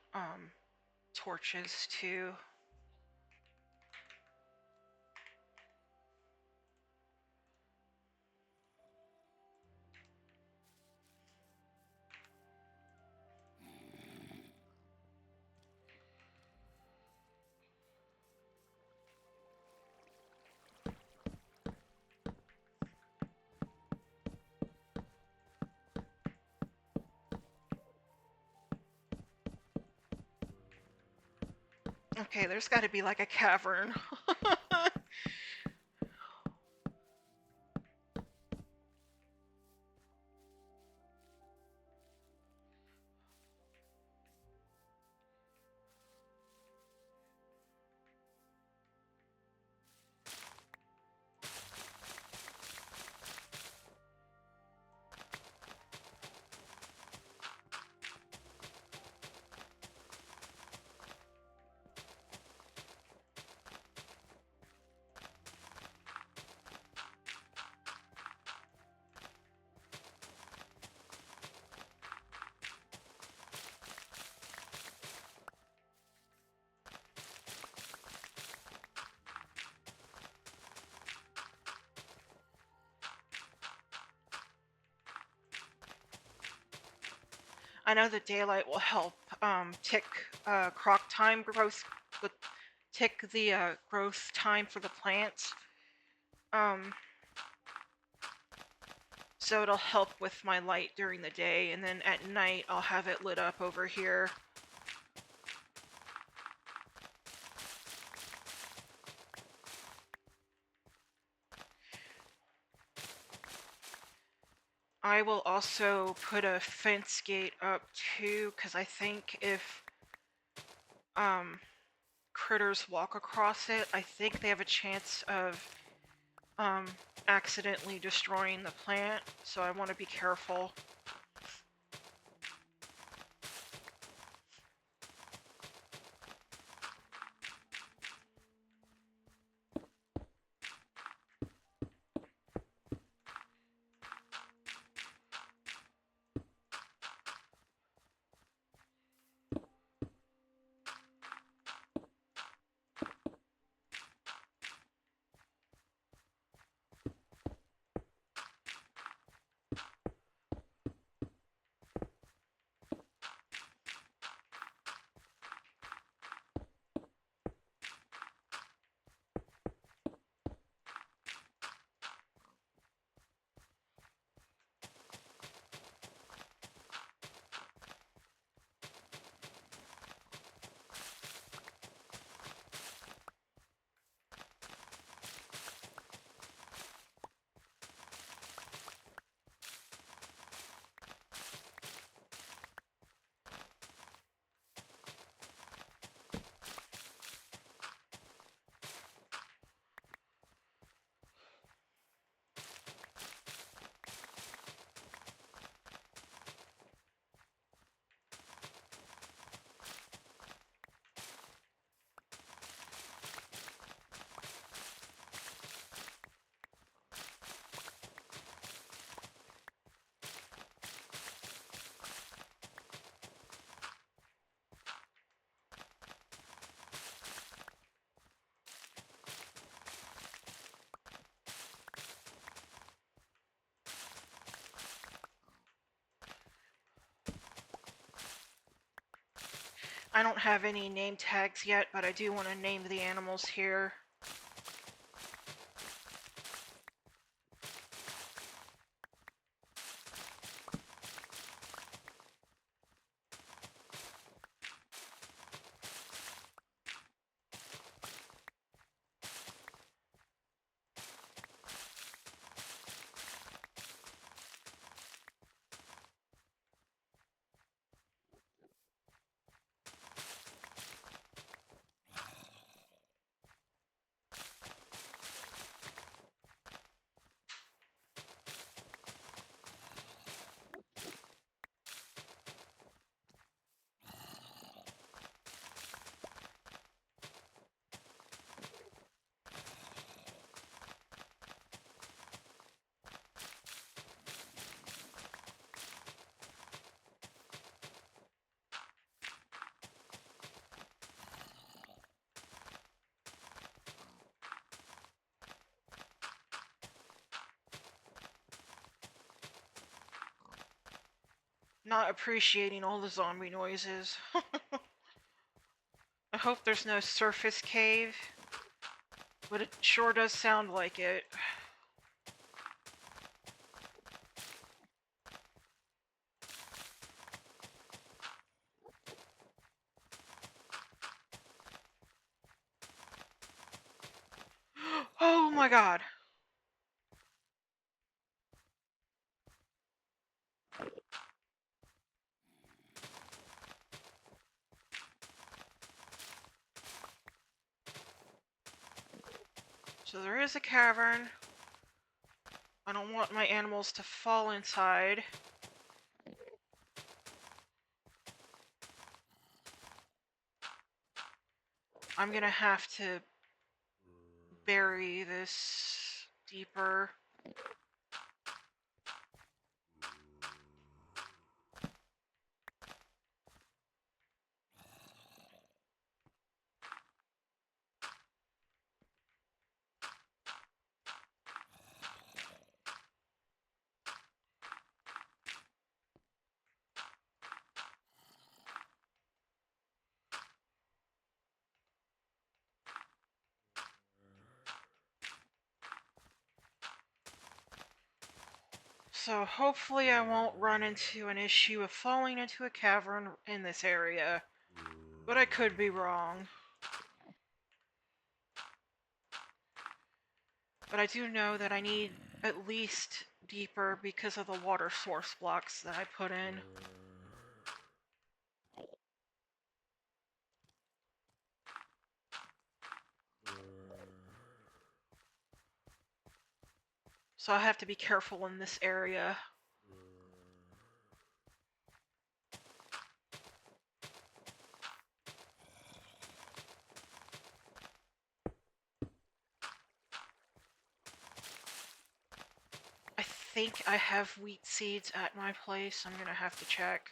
torches too. Okay, there's got to be like a cavern. I know the daylight will help tick croc time growth, tick the growth time for the plants. So it'll help with my light during the day, and then at night I'll have it lit up over here. I will also put a fence gate up too, because I think if critters walk across it, I think they have a chance of accidentally destroying the plant, so I want to be careful. I don't have any name tags yet, but I do want to name the animals here. not appreciating all the zombie noises. I hope there's no surface cave, but it sure does sound like it. Oh my god. So there is a cavern. I don't want my animals to fall inside. I'm gonna have to bury this deeper. So hopefully I won't run into an issue of falling into a cavern in this area, but I could be wrong. But I do know that I need at least deeper because of the water source blocks that I put in. So I have to be careful in this area. I think I have wheat seeds at my place. I'm gonna have to check.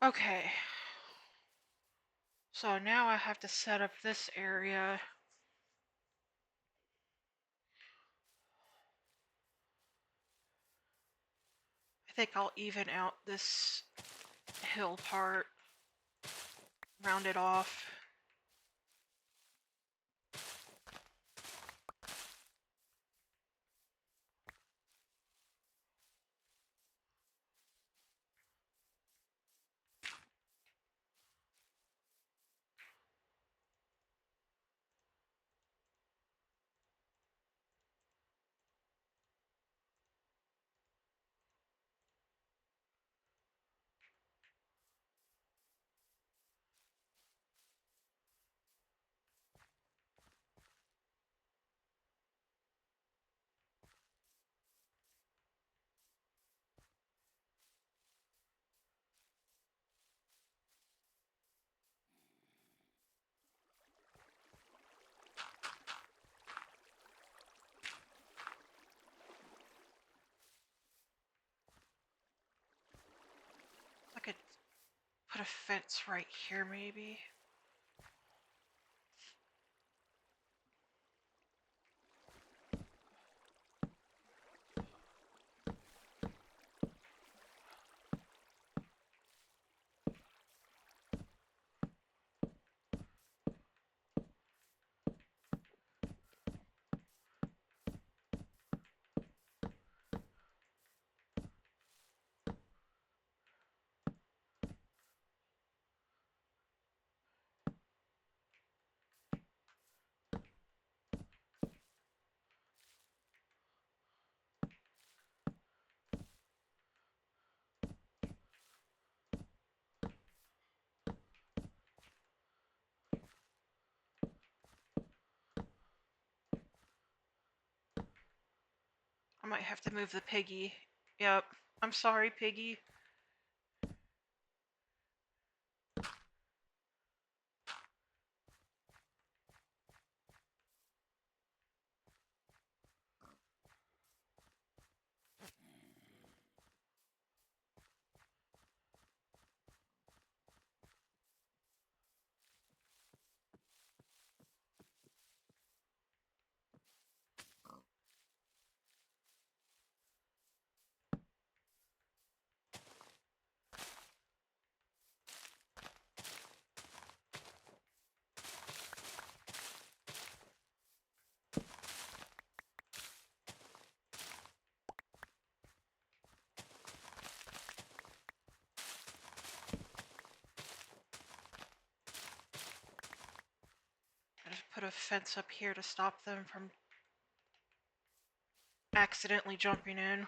Okay. So now I have to set up this area. I think I'll even out this hill part, round it off. I could put a fence right here, maybe. have to move the piggy. Yep. I'm sorry, piggy. I just put a fence up here to stop them from accidentally jumping in.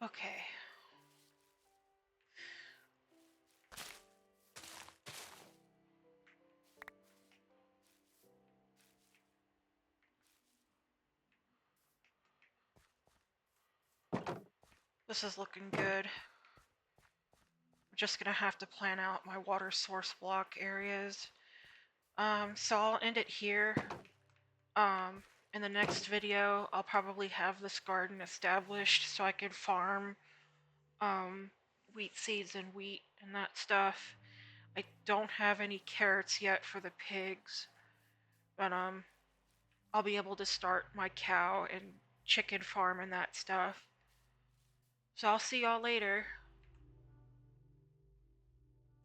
Okay. This is looking good. I'm just gonna have to plan out my water source block areas. So I'll end it here. In the next video, I'll probably have this garden established so I can farm wheat seeds and wheat and that stuff. I don't have any carrots yet for the pigs, but I'll be able to start my cow and chicken farm and that stuff. So I'll see y'all later.